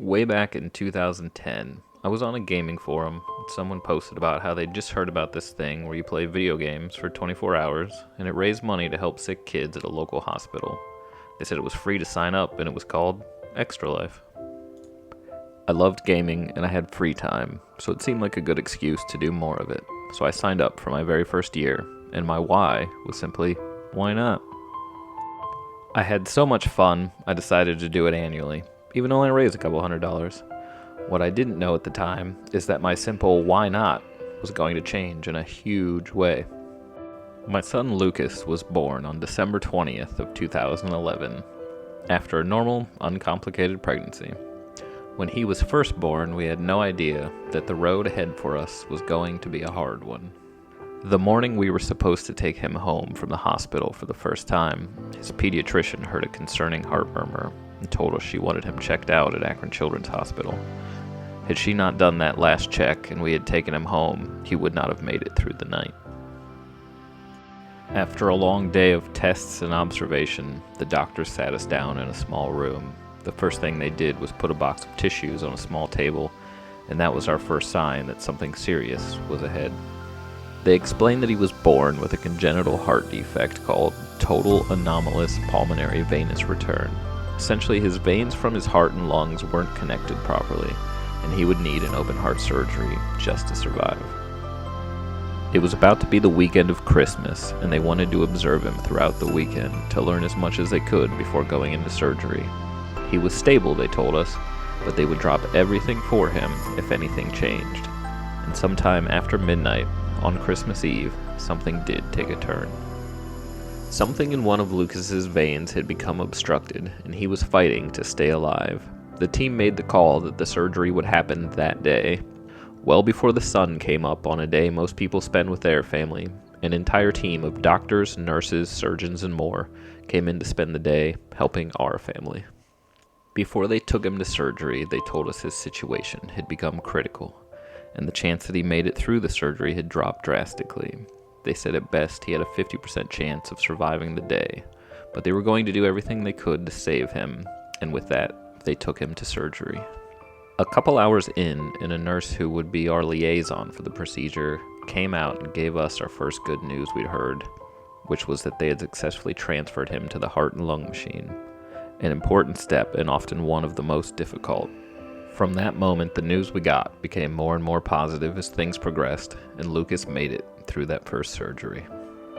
Way back in 2010, I was on a gaming forum. Someone posted about how they'd just heard about this thing where you play video games for 24 hours, and it raised money to help sick kids at a local hospital. They said it was free to sign up, and it was called Extra Life. I loved gaming, and I had free time, so it seemed like a good excuse to do more of it. So I signed up for my very first year, and my why was simply, why not? I had so much fun, I decided to do it annually, even though I raised a couple $100. What I didn't know at the time is that my simple why not was going to change in a huge way. My son Lucas was born on December 20th of 2011, after a normal, uncomplicated pregnancy. When he was first born, we had no idea that the road ahead for us was going to be a hard one. The morning we were supposed to take him home from the hospital for the first time, his pediatrician heard a concerning heart murmur and told us she wanted him checked out at Akron Children's Hospital. Had she not done that last check and we had taken him home, he would not have made it through the night. After a long day of tests and observation, the doctors sat us down in a small room. The first thing they did was put a box of tissues on a small table, and that was our first sign that something serious was ahead. They explained that he was born with a congenital heart defect called total anomalous pulmonary venous return. Essentially, his veins from his heart and lungs weren't connected properly, and he would need an open heart surgery just to survive. It was about to be the weekend of Christmas, and they wanted to observe him throughout the weekend to learn as much as they could before going into surgery. He was stable, they told us, but they would drop everything for him if anything changed. And sometime after midnight, on Christmas Eve, something did take a turn. Something in one of Lucas's veins had become obstructed, and he was fighting to stay alive. The team made the call that the surgery would happen that day. Well before the sun came up on a day most people spend with their family, an entire team of doctors, nurses, surgeons, and more came in to spend the day helping our family. Before they took him to surgery, they told us his situation had become critical, and the chance that he made it through the surgery had dropped drastically. They said at best he had a 50% chance of surviving the day, but they were going to do everything they could to save him, and with that, they took him to surgery. A couple hours in, and a nurse who would be our liaison for the procedure came out and gave us our first good news we'd heard, which was that they had successfully transferred him to the heart and lung machine, an important step and often one of the most difficult. From that moment, the news we got became more and more positive as things progressed, and Lucas made it through that first surgery.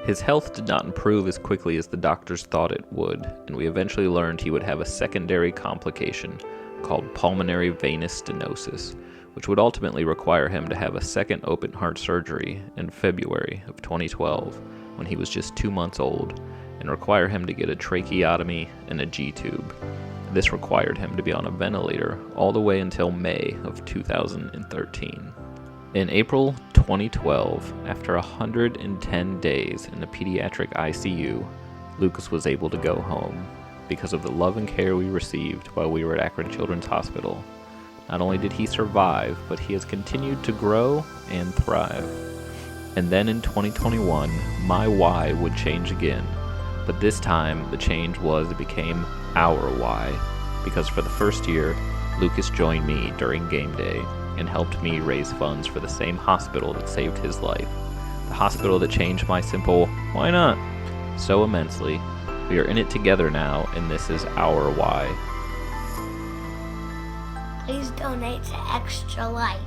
His health did not improve as quickly as the doctors thought it would, and we eventually learned he would have a secondary complication called pulmonary venous stenosis, which would ultimately require him to have a second open heart surgery in February of 2012, when he was just 2 months old, and require him to get a tracheotomy and a G-tube. This required him to be on a ventilator all the way until May of 2013. In April 2012, after 110 days in the pediatric ICU, Lucas was able to go home because of the love and care we received while we were at Akron Children's Hospital. Not only did he survive, but he has continued to grow and thrive. And then in 2021, my why would change again. But this time, the change was it became our why, because for the first year, Lucas joined me during game day and helped me raise funds for the same hospital that saved his life, the hospital that changed my simple why not so immensely. We are in it together now, and this is our why. Please donate to Extra Life.